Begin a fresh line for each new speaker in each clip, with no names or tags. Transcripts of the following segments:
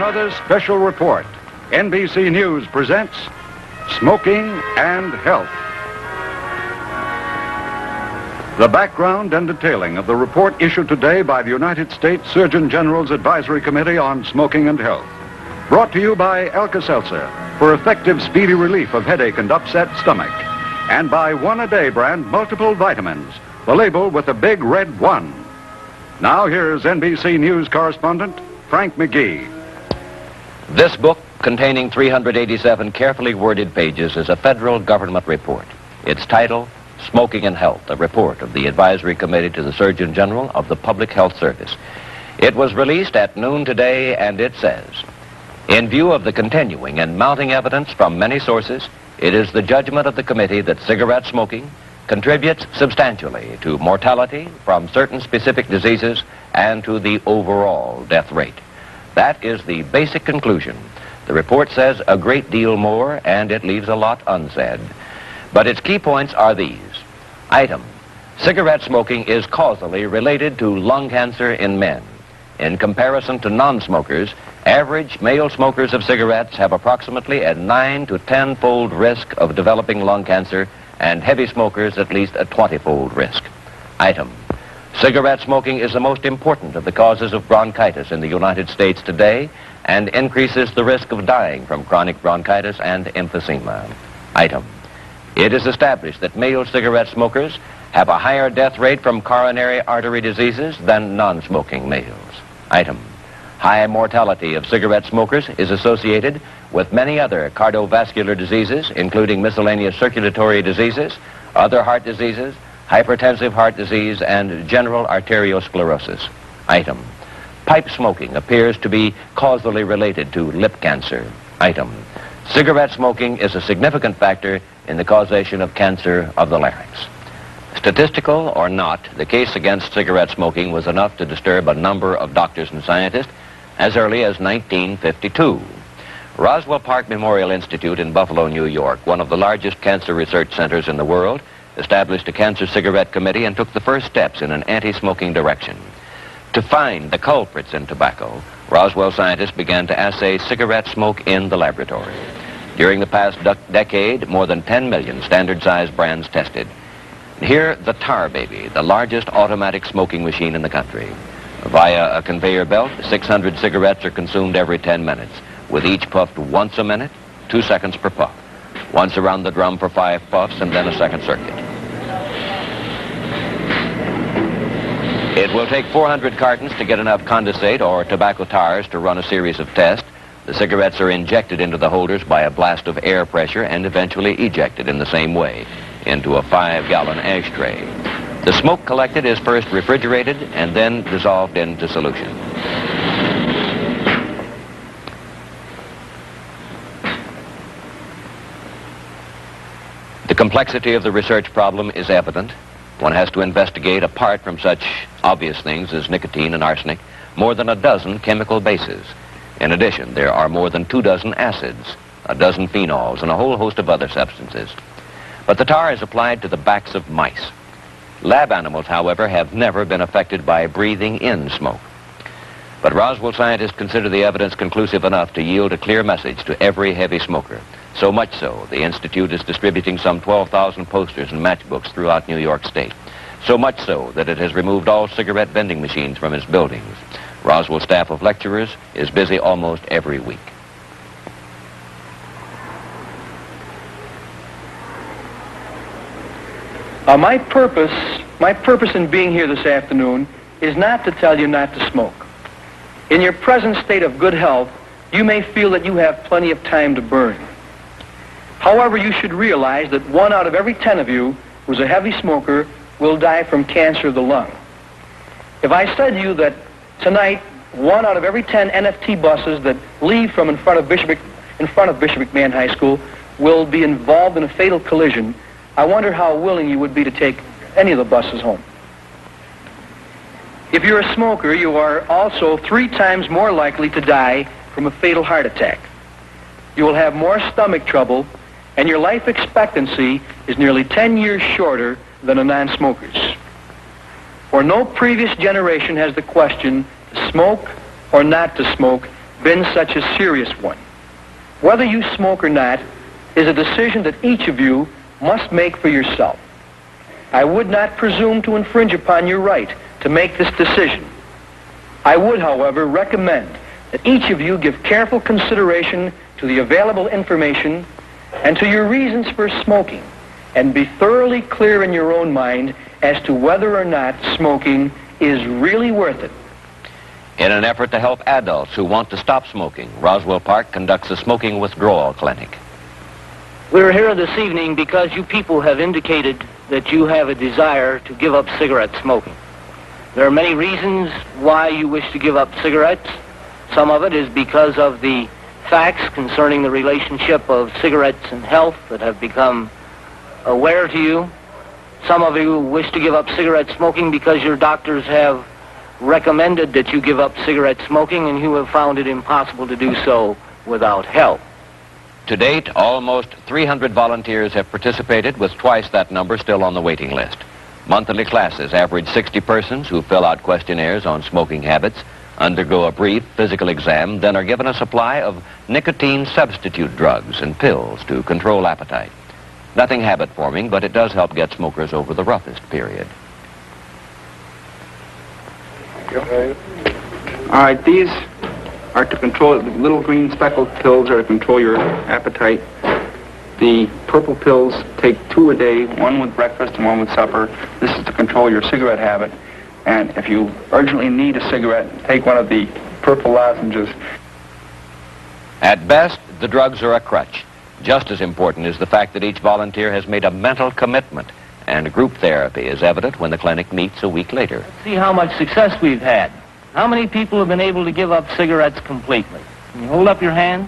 another special report. NBC News presents Smoking and Health. The background and detailing of the report issued today by the United States Surgeon General's Advisory Committee on Smoking and Health. Brought to you by Alka-Seltzer for effective, speedy relief of headache and upset stomach. And by One A Day brand multiple vitamins, the label with the big red 1. Now here's NBC News correspondent Frank McGee.
This book, containing 387 carefully worded pages, is a federal government report. Its title, Smoking and Health, a report of the Advisory Committee to the Surgeon General of the Public Health Service. It was released at noon today, and it says, in view of the continuing and mounting evidence from many sources, it is the judgment of the committee that cigarette smoking contributes substantially to mortality from certain specific diseases and to the overall death rate. That is the basic conclusion. The report says a great deal more, and it leaves a lot unsaid. But its key points are these. Item, cigarette smoking is causally related to lung cancer in men. In comparison to non-smokers, average male smokers of cigarettes have approximately a 9 to 10-fold risk of developing lung cancer, and heavy smokers at least a 20-fold risk. Item, cigarette smoking is the most important of the causes of bronchitis in the United States today and increases the risk of dying from chronic bronchitis and emphysema. Item, it is established that male cigarette smokers have a higher death rate from coronary artery diseases than non-smoking males. Item, high mortality of cigarette smokers is associated with many other cardiovascular diseases, including miscellaneous circulatory diseases, other heart diseases, hypertensive heart disease, and general arteriosclerosis. Item, pipe smoking appears to be causally related to lip cancer. Item, cigarette smoking is a significant factor in the causation of cancer of the larynx. Statistical or not, the case against cigarette smoking was enough to disturb a number of doctors and scientists as early as 1952. Roswell Park Memorial Institute in Buffalo, New York, one of the largest cancer research centers in the world, established a cancer cigarette committee and took the first steps in an anti-smoking direction. To find the culprits in tobacco, Roswell scientists began to assay cigarette smoke in the laboratory. During the past decade, more than 10 million standard-sized brands tested. Here, the Tar Baby, the largest automatic smoking machine in the country. Via a conveyor belt, 600 cigarettes are consumed every 10 minutes, with each puffed once a minute, 2 seconds per puff. Once around the drum for 5 puffs, and then a second circuit. It will take 400 cartons to get enough condensate or tobacco tars to run a series of tests. The cigarettes are injected into the holders by a blast of air pressure and eventually ejected in the same way into a 5-gallon ashtray. The smoke collected is first refrigerated and then dissolved into solution. The complexity of the research problem is evident. One has to investigate, apart from such obvious things as nicotine and arsenic, more than a dozen chemical bases. In addition, there are more than 24 acids, a dozen phenols, and a whole host of other substances. But the tar is applied to the backs of mice. Lab animals, however, have never been affected by breathing in smoke. But Roswell scientists consider the evidence conclusive enough to yield a clear message to every heavy smoker. So much so, the Institute is distributing some 12,000 posters and matchbooks throughout New York State. So much so that it has removed all cigarette vending machines from its buildings. Roswell staff of lecturers is busy almost every week.
My purpose in being here this afternoon is not to tell you not to smoke. In your present state of good health, you may feel that you have plenty of time to burn. However, you should realize that 1 out of every 10 of you who's a heavy smoker will die from cancer of the lung. If I said to you that tonight 1 out of every 10 NFT buses that leave from in front of Bishop McMahon High School will be involved in a fatal collision, I wonder how willing you would be to take any of the buses home. If you're a smoker, you are also 3 times more likely to die from a fatal heart attack. You will have more stomach trouble, and your life expectancy is nearly 10 years shorter than a non-smoker's. For no previous generation has the question, to smoke or not to smoke, been such a serious one. Whether you smoke or not is a decision that each of you must make for yourself. I would not presume to infringe upon your right to make this decision. I would, however, recommend that each of you give careful consideration to the available information and to your reasons for smoking, and be thoroughly clear in your own mind as to whether or not smoking is really worth it.
In an effort to help adults who want to stop smoking, Roswell Park conducts a smoking withdrawal clinic.
We're here this evening because you people have indicated that you have a desire to give up cigarette smoking. There are many reasons why you wish to give up cigarettes. Some of it is because of the facts concerning the relationship of cigarettes and health that have become aware to you. Some of you wish to give up cigarette smoking because your doctors have recommended that you give up cigarette smoking and you have found it impossible to do so without help.
To date, almost 300 volunteers have participated, with twice that number still on the waiting list. Monthly classes average 60 persons who fill out questionnaires on smoking habits, undergo a brief physical exam, then are given a supply of nicotine substitute drugs and pills to control appetite. Nothing habit-forming, but it does help get smokers over the roughest period.
All right, these are to control, the little green speckled pills are to control your appetite. The purple pills take 2 a day, one with breakfast and one with supper. This is to control your cigarette habit. And if you urgently need a cigarette, take one of the purple lozenges.
At best, the drugs are a crutch. Just as important is the fact that each volunteer has made a mental commitment, and group therapy is evident when the clinic meets a week later.
See how much success we've had. How many people have been able to give up cigarettes completely? Can you hold up your hand?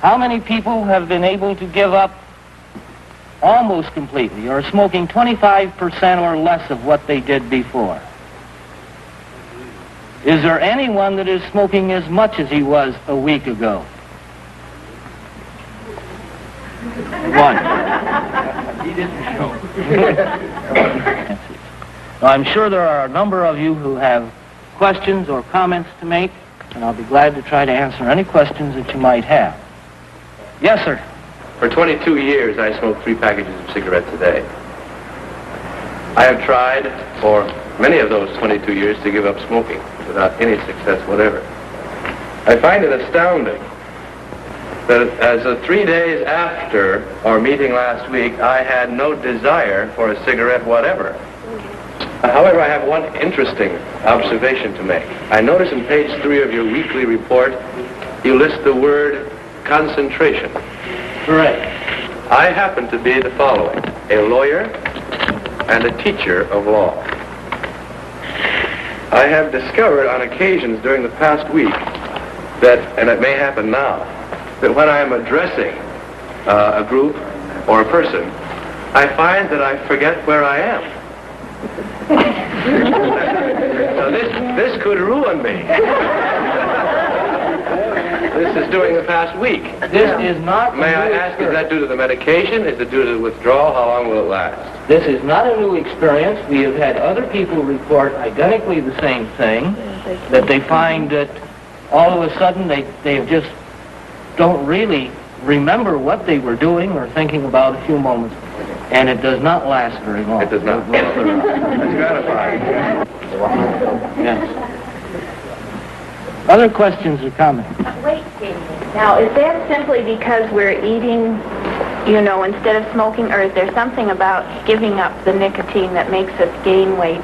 How many people have been able to give up almost completely, or smoking 25% or less of what they did before? Is there anyone that is smoking as much as he was a week ago? One. He didn't show. Now, I'm sure there are a number of you who have questions or comments to make, and I'll be glad to try to answer any questions that you might have. Yes, sir.
For 22 years, I smoked 3 packages of cigarettes a day. I have tried for many of those 22 years to give up smoking without any success whatever. I find it astounding that as of 3 days after our meeting last week, I had no desire for a cigarette whatever. However, I have one interesting observation to make. I notice in page 3 of your weekly report, you list the word concentration.
Correct.
I happen to be the following: a lawyer and a teacher of law. I have discovered on occasions during the past week that, and it may happen now, that when I am addressing a group or a person, I find that I forget where I am. So this could ruin me. This is during the past week.
This is not.
May I ask, is that due to the medication? Is it due to the withdrawal? How long will it last?
This is not a new experience. We have had other people report identically the same thing, that they find that all of a sudden they just don't really remember what they were doing or thinking about a few moments. And it does not last very long.
It does not. That's gratifying.
Yes. Other questions or comments?
Wait, Jamie. Now, is that simply because we're eating, instead of smoking, or is there something about giving up the nicotine that makes us gain weight?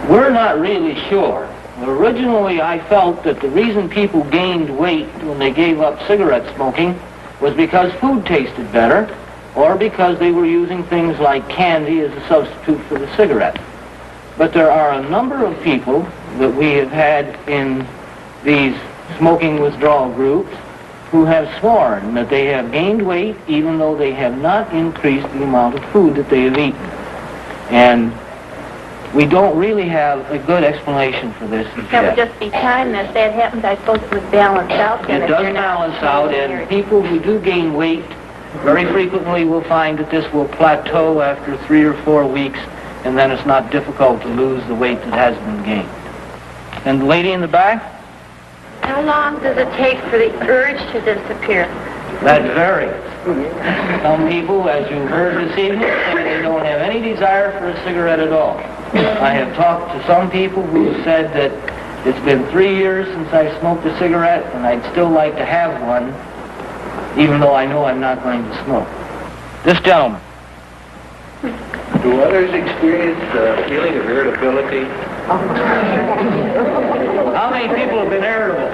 We're not really sure. Originally, I felt that the reason people gained weight when they gave up cigarette smoking was because food tasted better, or because they were using things like candy as a substitute for the cigarette. But there are a number of people that we have had in these smoking withdrawal groups who have sworn that they have gained weight even though they have not increased the amount of food that they have eaten. And we don't really have a good explanation for this
That
yet.
would just be time that happens. I suppose it would balance out. Then
It
if
does
you're not
balance out,
smoking
and
or-
people who do gain weight very frequently will find that this will plateau after 3 or 4 weeks, and then it's not difficult to lose the weight that has been gained. And the lady in the back?
How long does it take for the urge to disappear?
That varies. Some people, as you heard this evening, say they don't have any desire for a cigarette at all. I have talked to some people who said that it's been 3 years since I smoked a cigarette, and I'd still like to have one, even though I know I'm not going to smoke. This gentleman.
Do others experience the feeling of irritability?
How many people have been irritable?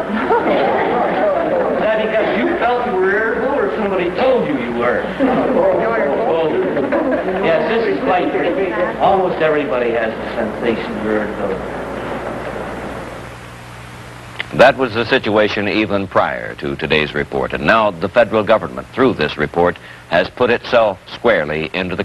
Is that because you felt you were irritable, or somebody told you you were? Oh, yes, this is quite tricky. Almost everybody has the sensation of irritability.
That was the situation even prior to today's report. And now the federal government, through this report, has put itself squarely into the